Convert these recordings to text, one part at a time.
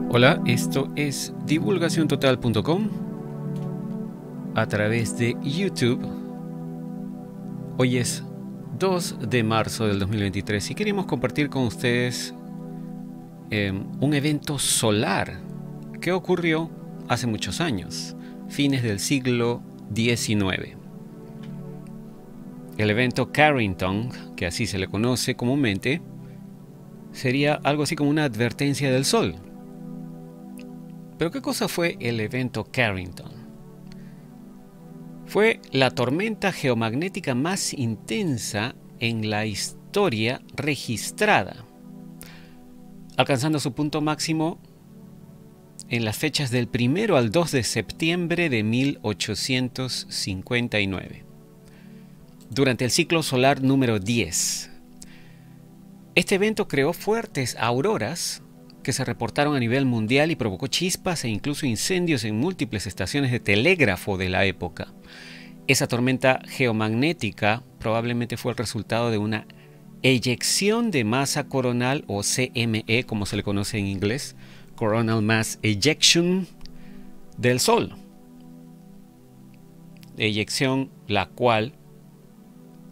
Hola, esto es divulgaciontotal.com a través de YouTube. Hoy es 2 de marzo del 2023 y queríamos compartir con ustedes un evento solar que ocurrió hace muchos años, fines del siglo XIX. El evento Carrington, que así se le conoce comúnmente, sería algo así como una advertencia del Sol. ¿Pero qué cosa fue el evento Carrington? Fue la tormenta geomagnética más intensa en la historia registrada, alcanzando su punto máximo en las fechas del 1 al 2 de septiembre de 1859, durante el ciclo solar número 10. Este evento creó fuertes auroras que se reportaron a nivel mundial y provocó chispas e incluso incendios en múltiples estaciones de telégrafo de la época. Esa tormenta geomagnética probablemente fue el resultado de una eyección de masa coronal, o CME como se le conoce en inglés, Coronal Mass Ejection, del Sol. Eyección la cual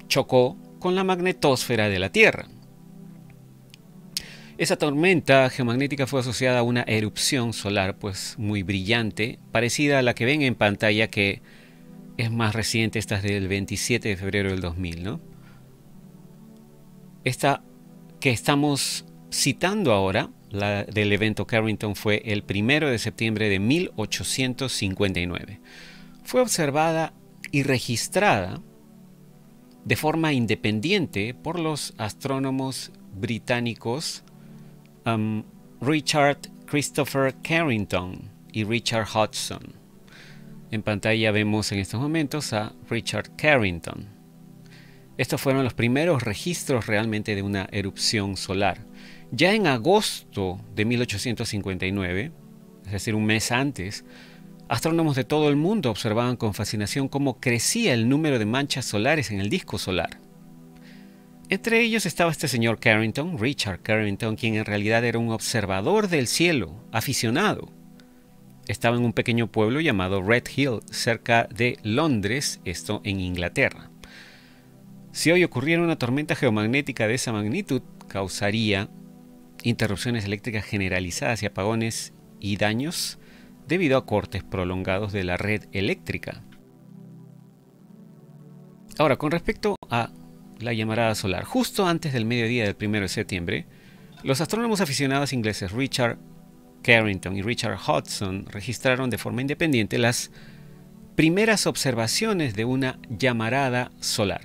chocó con la magnetosfera de la Tierra. Esa tormenta geomagnética fue asociada a una erupción solar pues muy brillante, parecida a la que ven en pantalla, que es más reciente. Esta es del 27 de febrero del 2000, ¿no? Esta que estamos citando ahora, la del evento Carrington, fue el 1 de septiembre de 1859. Fue observada y registrada de forma independiente por los astrónomos británicos Richard Christopher Carrington y Richard Hodgson. En pantalla vemos en estos momentos a Richard Carrington. Estos fueron los primeros registros realmente de una erupción solar. Ya en agosto de 1859, es decir, un mes antes, astrónomos de todo el mundo observaban con fascinación cómo crecía el número de manchas solares en el disco solar. Entre ellos estaba este señor Carrington, Richard Carrington, quien en realidad era un observador del cielo, aficionado. Estaba en un pequeño pueblo llamado Red Hill, cerca de Londres, esto en Inglaterra. Si hoy ocurriera una tormenta geomagnética de esa magnitud, causaría interrupciones eléctricas generalizadas y apagones y daños debido a cortes prolongados de la red eléctrica. Ahora, con respecto a la llamarada solar, justo antes del mediodía del 1 de septiembre, los astrónomos aficionados ingleses Richard Carrington y Richard Hodgson registraron de forma independiente las primeras observaciones de una llamarada solar.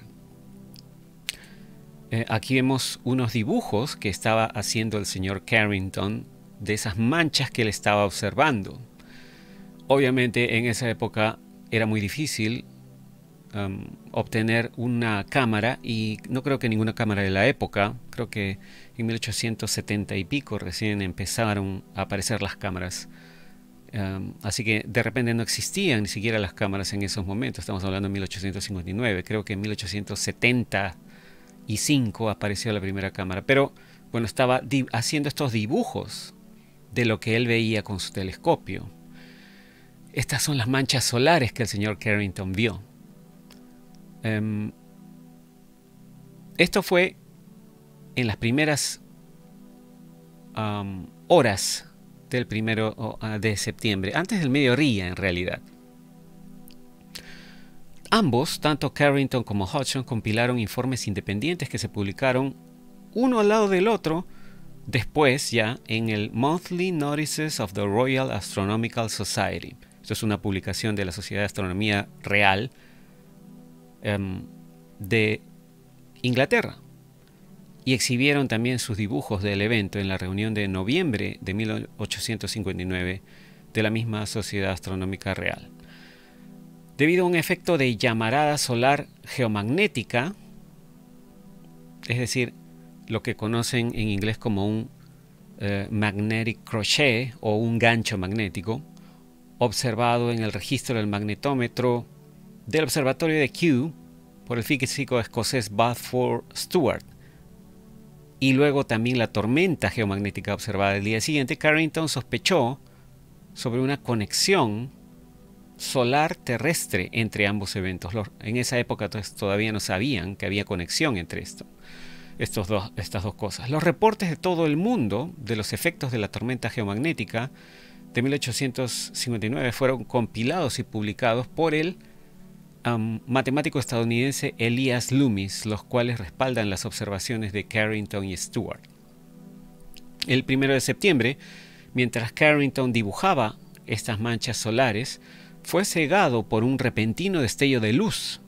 Aquí vemos unos dibujos que estaba haciendo el señor Carrington de esas manchas que él estaba observando. Obviamente en esa época era muy difícil obtener una cámara, y no creo que ninguna cámara de la época, creo que en 1870 y pico recién empezaron a aparecer las cámaras, así que de repente no existían ni siquiera las cámaras en esos momentos. Estamos hablando de 1859, creo que en 1875 apareció la primera cámara, pero bueno, estaba haciendo estos dibujos de lo que él veía con su telescopio. Estas son las manchas solares que el señor Carrington vio. Esto fue en las primeras horas del 1 de septiembre, antes del mediodía en realidad. Ambos, tanto Carrington como Hodgson, compilaron informes independientes que se publicaron uno al lado del otro después ya en el Monthly Notices of the Royal Astronomical Society. Esto es una publicación de la Sociedad de Astronomía Real de Inglaterra, y exhibieron también sus dibujos del evento en la reunión de noviembre de 1859 de la misma Sociedad Astronómica Real. Debido a un efecto de llamarada solar geomagnética, es decir, lo que conocen en inglés como un magnetic crochet o un gancho magnético, observado en el registro del magnetómetro del observatorio de Kew por el físico escocés Balfour Stewart. y luego también la tormenta geomagnética observada el día siguiente, Carrington sospechó sobre una conexión solar terrestre entre ambos eventos. En esa época todavía no sabían que había conexión entre estas dos cosas. Los reportes de todo el mundo de los efectos de la tormenta geomagnética de 1859 fueron compilados y publicados por el matemático estadounidense Elias Loomis, los cuales respaldan las observaciones de Carrington y Stewart. El 1 de septiembre, mientras Carrington dibujaba estas manchas solares, fue cegado por un repentino destello de luz.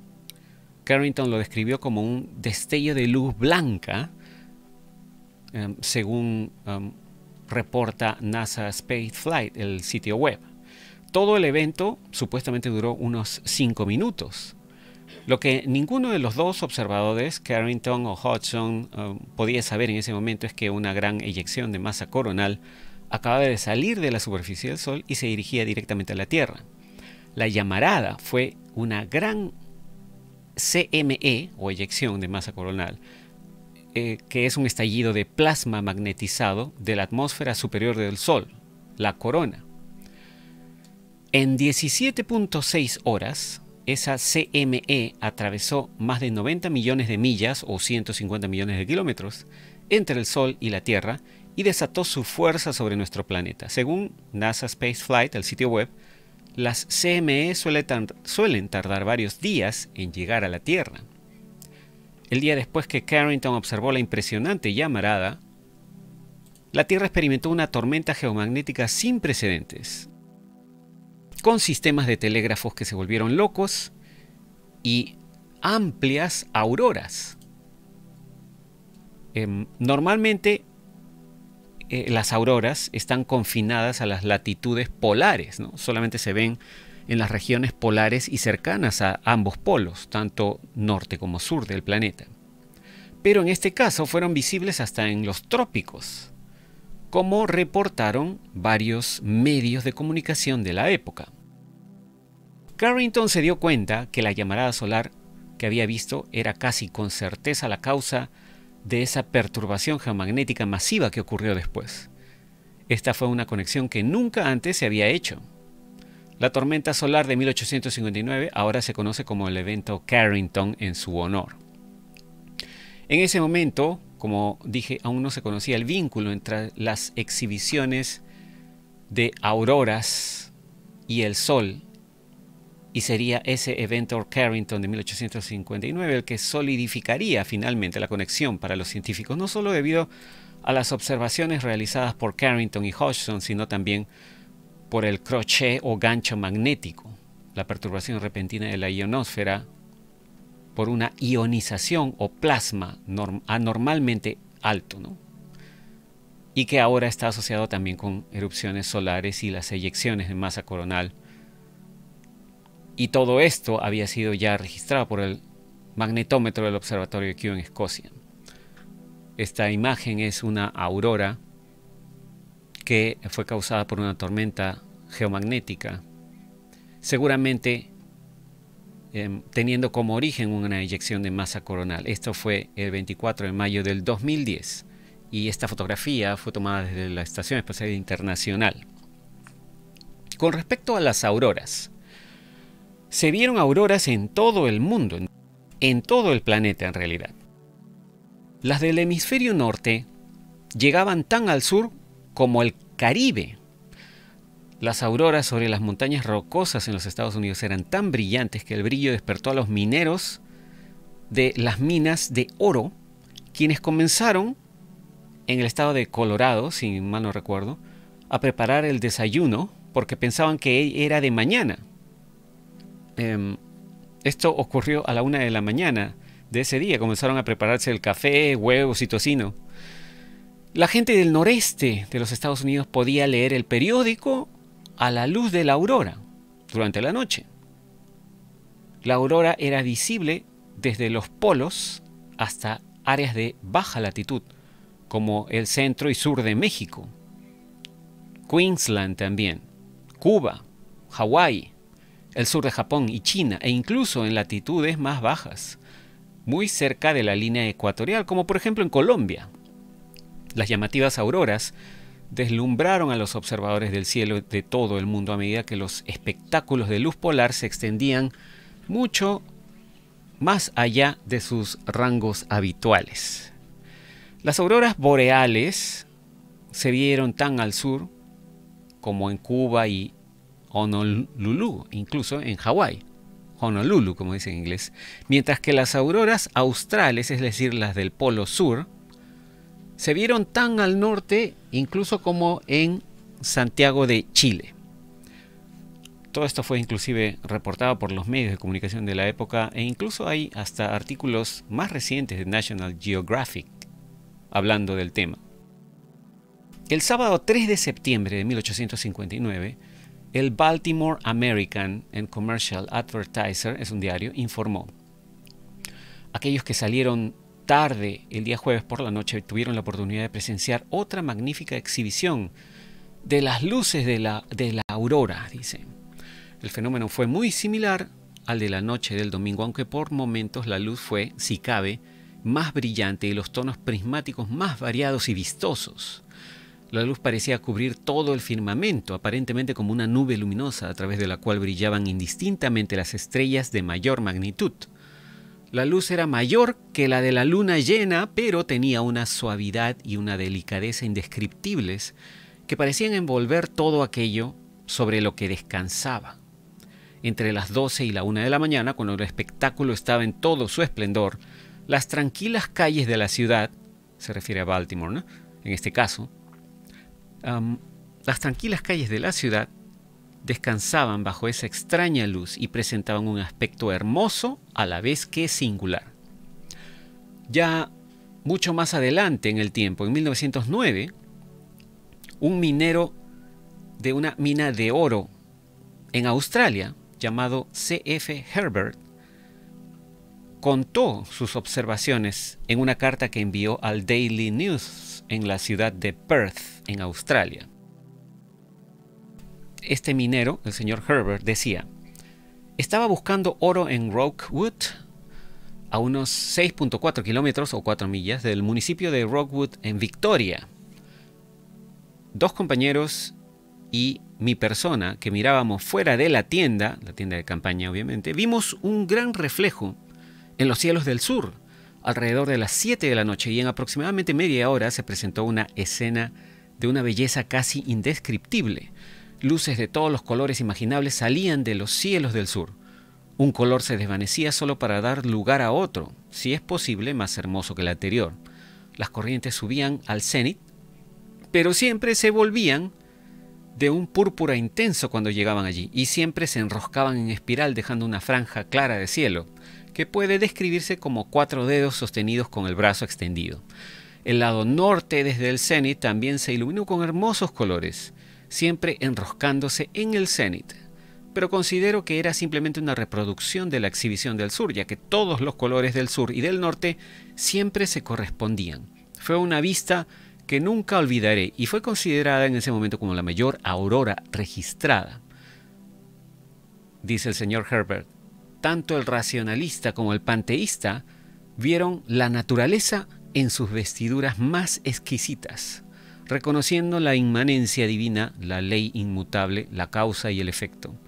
Carrington lo describió como un destello de luz blanca, según reporta NASA Space Flight, el sitio web. Todo el evento supuestamente duró unos 5 minutos. Lo que ninguno de los dos observadores, Carrington o Hodgson, podía saber en ese momento es que una gran eyección de masa coronal acababa de salir de la superficie del Sol y se dirigía directamente a la Tierra. La llamarada fue una gran CME, o eyección de masa coronal, que es un estallido de plasma magnetizado de la atmósfera superior del Sol, la corona. En 17.6 horas, esa CME atravesó más de 90 millones de millas o 150 millones de kilómetros entre el Sol y la Tierra y desató su fuerza sobre nuestro planeta. Según NASA Space Flight, el sitio web, las CME suelen tardar varios días en llegar a la Tierra. El día después que Carrington observó la impresionante llamarada, la Tierra experimentó una tormenta geomagnética sin precedentes, con sistemas de telégrafos que se volvieron locos y amplias auroras. Normalmente las auroras están confinadas a las latitudes polares, ¿no? Solamente se ven en las regiones polares y cercanas a ambos polos, tanto norte como sur del planeta. Pero en este caso fueron visibles hasta en los trópicos, como reportaron varios medios de comunicación de la época. Carrington se dio cuenta que la llamarada solar que había visto era casi con certeza la causa de esa perturbación geomagnética masiva que ocurrió después. Esta fue una conexión que nunca antes se había hecho. La tormenta solar de 1859 ahora se conoce como el evento Carrington en su honor. En ese momento, como dije, aún no se conocía el vínculo entre las exhibiciones de auroras y el Sol, y sería ese evento Carrington de 1859 el que solidificaría finalmente la conexión para los científicos, no solo debido a las observaciones realizadas por Carrington y Hodgson, sino también por el crochet o gancho magnético, la perturbación repentina de la ionosfera por una ionización o plasma anormalmente alto, ¿no? Y que ahora está asociado también con erupciones solares y las eyecciones de masa coronal. Y todo esto había sido ya registrado por el magnetómetro del observatorio de Kew en Escocia. Esta imagen es una aurora que fue causada por una tormenta geomagnética, seguramente teniendo como origen una eyección de masa coronal. Esto fue el 24 de mayo del 2010 y esta fotografía fue tomada desde la Estación Espacial Internacional. Con respecto a las auroras, se vieron auroras en todo el mundo, en todo el planeta en realidad. Las del hemisferio norte llegaban tan al sur como el Caribe. Las auroras sobre las montañas rocosas en los Estados Unidos eran tan brillantes que el brillo despertó a los mineros de las minas de oro, quienes comenzaron en el estado de Colorado, si mal no recuerdo, a preparar el desayuno porque pensaban que era de mañana. Esto ocurrió a la 1 de la mañana de ese día. Comenzaron a prepararse el café, huevos y tocino. La gente del noreste de los Estados Unidos podía leer el periódico a la luz de la aurora durante la noche. La aurora era visible desde los polos hasta áreas de baja latitud, como el centro y sur de México, Queensland también, Cuba, Hawái, el sur de Japón y China, e incluso en latitudes más bajas, muy cerca de la línea ecuatorial, como por ejemplo en Colombia. Las llamativas auroras deslumbraron a los observadores del cielo de todo el mundo a medida que los espectáculos de luz polar se extendían mucho más allá de sus rangos habituales. Las auroras boreales se vieron tan al sur como en Cuba y Honolulu, incluso en Hawái, Honolulu como dice en inglés, mientras que las auroras australes, es decir, las del Polo Sur, se vieron tan al norte incluso como en Santiago de Chile. Todo esto fue inclusive reportado por los medios de comunicación de la época e incluso hay hasta artículos más recientes de National Geographic hablando del tema. El sábado 3 de septiembre de 1859, el Baltimore American and Commercial Advertiser, es un diario, informó: aquellos que salieron tarde el día jueves por la noche tuvieron la oportunidad de presenciar otra magnífica exhibición de las luces de la aurora, dice. El fenómeno fue muy similar al de la noche del domingo, aunque por momentos la luz fue, si cabe, más brillante y los tonos prismáticos más variados y vistosos. La luz parecía cubrir todo el firmamento, aparentemente como una nube luminosa a través de la cual brillaban indistintamente las estrellas de mayor magnitud. La luz era mayor que la de la luna llena, pero tenía una suavidad y una delicadeza indescriptibles que parecían envolver todo aquello sobre lo que descansaba. Entre las 12 y la 1 de la mañana, cuando el espectáculo estaba en todo su esplendor, las tranquilas calles de la ciudad, se refiere a Baltimore, ¿no? En este caso, las tranquilas calles de la ciudad descansaban bajo esa extraña luz y presentaban un aspecto hermoso a la vez que singular. Ya mucho más adelante en el tiempo, en 1909, un minero de una mina de oro en Australia, llamado C.F. Herbert, contó sus observaciones en una carta que envió al Daily News en la ciudad de Perth, en Australia. Este minero, el señor Herbert, decía: estaba buscando oro en Rockwood, a unos 6.4 kilómetros o 4 millas del municipio de Rockwood en Victoria. Dos compañeros y mi persona, que mirábamos fuera de la tienda de campaña obviamente, vimos un gran reflejo en los cielos del sur, alrededor de las 7 de la noche, y en aproximadamente media hora se presentó una escena de una belleza casi indescriptible. Luces de todos los colores imaginables salían de los cielos del sur. Un color se desvanecía solo para dar lugar a otro, si es posible más hermoso que el anterior. Las corrientes subían al cenit, pero siempre se volvían de un púrpura intenso cuando llegaban allí, y siempre se enroscaban en espiral dejando una franja clara de cielo, que puede describirse como 4 dedos sostenidos con el brazo extendido. El lado norte desde el cenit también se iluminó con hermosos colores, siempre enroscándose en el cenit, pero considero que era simplemente una reproducción de la exhibición del sur, ya que todos los colores del sur y del norte siempre se correspondían. Fue una vista que nunca olvidaré y fue considerada en ese momento como la mayor aurora registrada. Dice el señor Herbert: tanto el racionalista como el panteísta vieron la naturaleza en sus vestiduras más exquisitas, reconociendo la inmanencia divina, la ley inmutable, la causa y el efecto.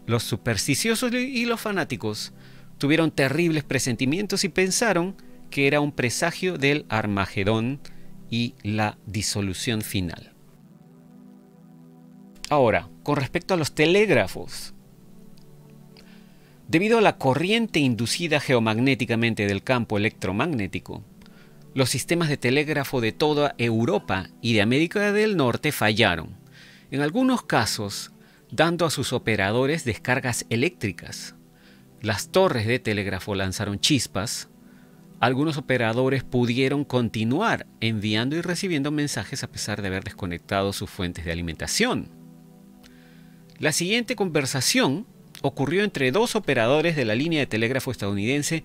Los supersticiosos y los fanáticos tuvieron terribles presentimientos y pensaron que era un presagio del Armagedón y la disolución final. Ahora, con respecto a los telégrafos, debido a la corriente inducida geomagnéticamente del campo electromagnético, los sistemas de telégrafo de toda Europa y de América del Norte fallaron, en algunos casos dando a sus operadores descargas eléctricas. Las torres de telégrafo lanzaron chispas. Algunos operadores pudieron continuar enviando y recibiendo mensajes a pesar de haber desconectado sus fuentes de alimentación. La siguiente conversación ocurrió entre dos operadores de la línea de telégrafo estadounidense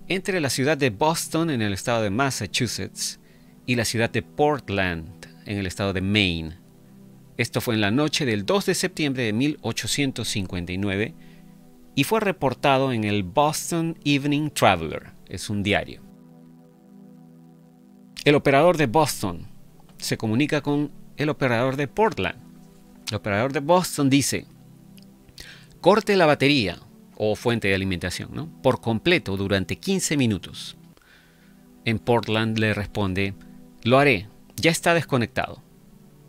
entre la ciudad de Boston, en el estado de Massachusetts, y la ciudad de Portland, en el estado de Maine. Esto fue en la noche del 2 de septiembre de 1859 y fue reportado en el Boston Evening Traveler, es un diario. El operador de Boston se comunica con el operador de Portland. El operador de Boston dice: corte la batería o fuente de alimentación, ¿no?, por completo durante 15 minutos. En Portland le responde: lo haré, ya está desconectado.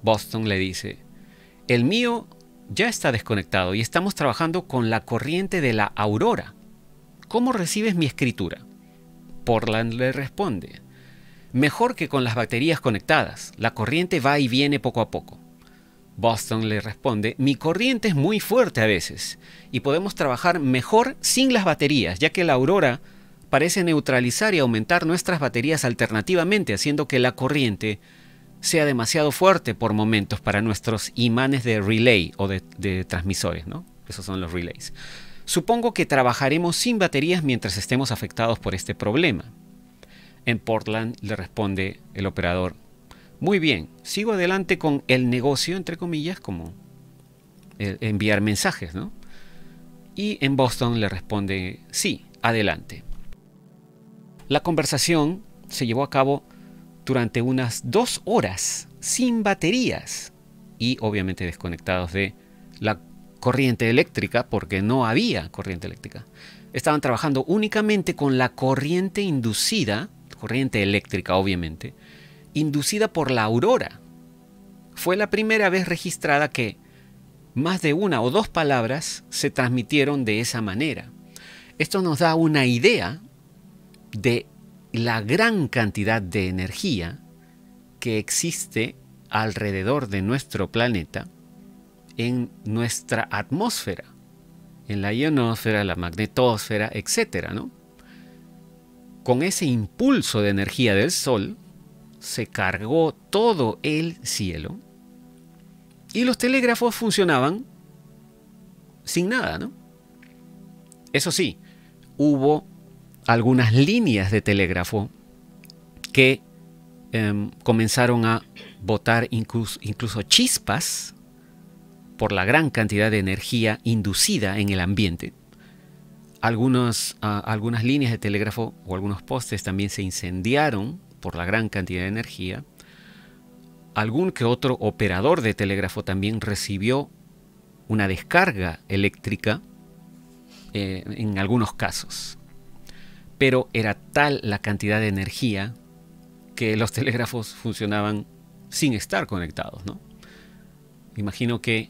Boston le dice: el mío ya está desconectado y estamos trabajando con la corriente de la aurora. ¿Cómo recibes mi escritura? Portland le responde: mejor que con las baterías conectadas. La corriente va y viene poco a poco. Boston le responde: mi corriente es muy fuerte a veces y podemos trabajar mejor sin las baterías, ya que la aurora parece neutralizar y aumentar nuestras baterías alternativamente, haciendo que la corriente sea demasiado fuerte por momentos para nuestros imanes de relay o de transmisores, ¿no? Esos son los relays. Supongo que trabajaremos sin baterías mientras estemos afectados por este problema. En Portland le responde el operador: muy bien, sigo adelante con el negocio, entre comillas, como enviar mensajes, ¿no? Y en Boston le responde: sí, adelante. La conversación se llevó a cabo durante unas 2 horas sin baterías y obviamente desconectados de la corriente eléctrica, porque no había corriente eléctrica. Estaban trabajando únicamente con la corriente inducida, corriente eléctrica obviamente, inducida por la aurora. Fue la primera vez registrada que más de 1 o 2 palabras se transmitieron de esa manera. Esto nos da una idea de la gran cantidad de energía que existe alrededor de nuestro planeta, en nuestra atmósfera, en la ionosfera, la magnetosfera, etc., ¿no? Con ese impulso de energía del Sol se cargó todo el cielo y los telégrafos funcionaban sin nada, ¿no? Eso sí, hubo algunas líneas de telégrafo que comenzaron a botar incluso chispas por la gran cantidad de energía inducida en el ambiente. Algunas líneas de telégrafo o algunos postes también se incendiaron por la gran cantidad de energía. Algún que otro operador de telégrafo también recibió una descarga eléctrica en algunos casos. Pero era tal la cantidad de energía que los telégrafos funcionaban sin estar conectados, ¿no? Imagino que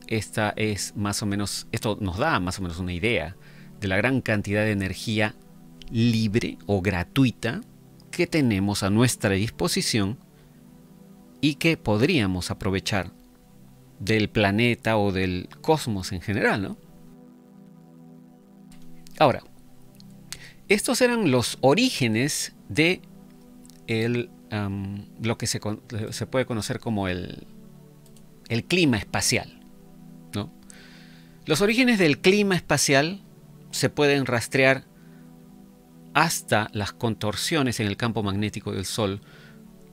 esto nos da más o menos una idea de la gran cantidad de energía libre o gratuita que tenemos a nuestra disposición y que podríamos aprovechar del planeta o del cosmos en general, ¿no? Ahora, estos eran los orígenes de lo que se puede conocer como el clima espacial, ¿no? Los orígenes del clima espacial se pueden rastrear hasta las contorsiones en el campo magnético del Sol,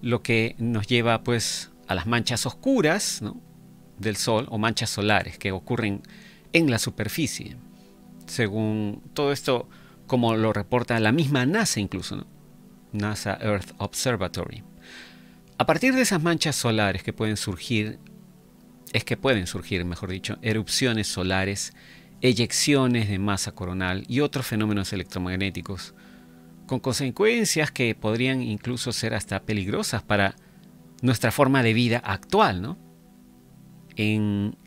lo que nos lleva pues a las manchas oscuras, ¿no?, del Sol, o manchas solares que ocurren en la superficie. Según todo esto, como lo reporta la misma NASA incluso, ¿no?, NASA Earth Observatory. A partir de esas manchas solares pueden surgir, mejor dicho, erupciones solares, eyecciones de masa coronal y otros fenómenos electromagnéticos, con consecuencias que podrían incluso ser hasta peligrosas para nuestra forma de vida actual, ¿no?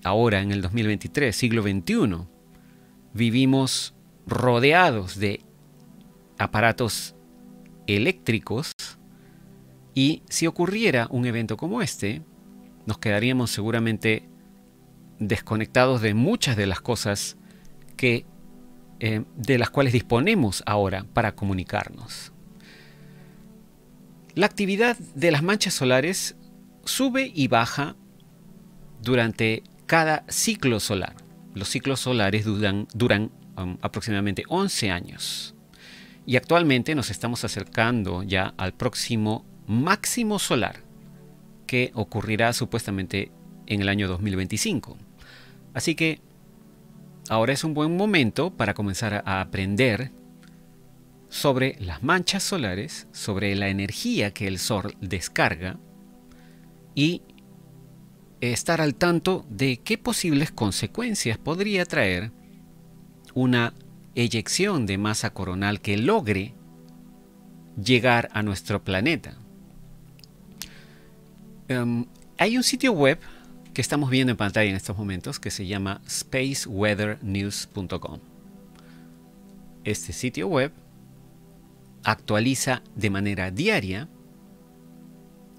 Ahora, en el 2023, siglo XXI, vivimos rodeados de aparatos eléctricos y si ocurriera un evento como este, nos quedaríamos seguramente desconectados de muchas de las cosas de las cuales disponemos ahora para comunicarnos. La actividad de las manchas solares sube y baja durante cada ciclo solar. Los ciclos solares duran aproximadamente 11 años. Y actualmente nos estamos acercando ya al próximo máximo solar, que ocurrirá supuestamente en el año 2025. Así que ahora es un buen momento para comenzar a aprender sobre las manchas solares, sobre la energía que el Sol descarga y estar al tanto de qué posibles consecuencias podría traer una eyección de masa coronal que logre llegar a nuestro planeta. Hay un sitio web que estamos viendo en pantalla en estos momentos que se llama spaceweathernews.com. Este sitio web actualiza de manera diaria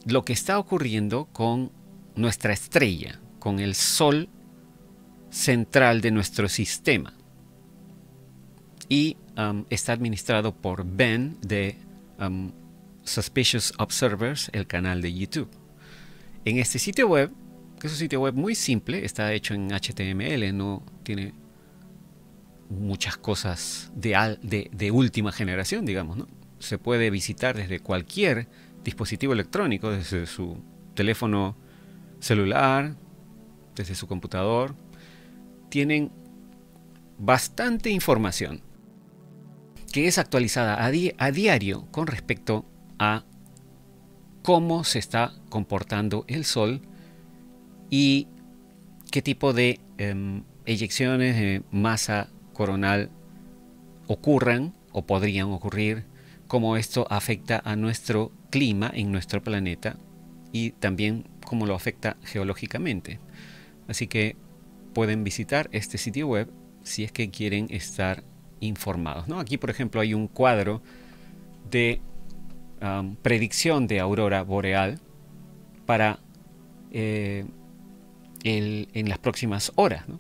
lo que está ocurriendo con nuestra estrella, con el Sol central de nuestro sistema. Y está administrado por Ben de Suspicious Observers, el canal de YouTube. En este sitio web, que es un sitio web muy simple, está hecho en HTML, no tiene muchas cosas de última generación, digamos, ¿no? Se puede visitar desde cualquier dispositivo electrónico, desde su teléfono celular, desde su computador. Tienen bastante información que es actualizada a diario con respecto a cómo se está comportando el Sol y qué tipo de eyecciones de masa coronal ocurran o podrían ocurrir, cómo esto afecta a nuestro clima en nuestro planeta y también cómo lo afecta geológicamente. Así que pueden visitar este sitio web si es que quieren estar informados, ¿no? Aquí, por ejemplo, hay un cuadro de predicción de aurora boreal para en las próximas horas, ¿no?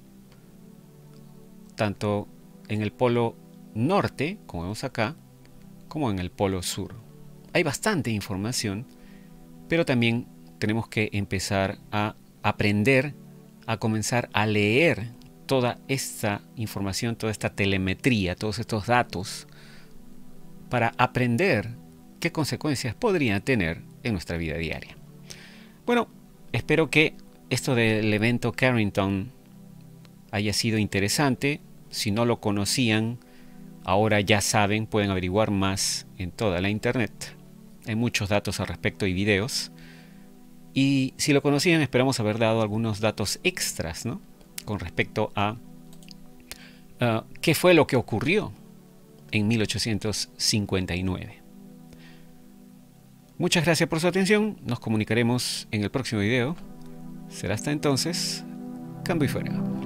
Tanto en el polo norte, como vemos acá, como en el polo sur. Hay bastante información, pero también tenemos que empezar a aprender, a comenzar a leer toda esta información, toda esta telemetría, todos estos datos, para aprender qué consecuencias podrían tener en nuestra vida diaria. Bueno, espero que esto del evento Carrington haya sido interesante. Si no lo conocían, ahora ya saben, pueden averiguar más en toda la internet. Hay muchos datos al respecto y videos. Y si lo conocían, esperamos haber dado algunos datos extras, ¿no? Con respecto a qué fue lo que ocurrió en 1859. Muchas gracias por su atención. Nos comunicaremos en el próximo video. Será hasta entonces. Cambio y fuera.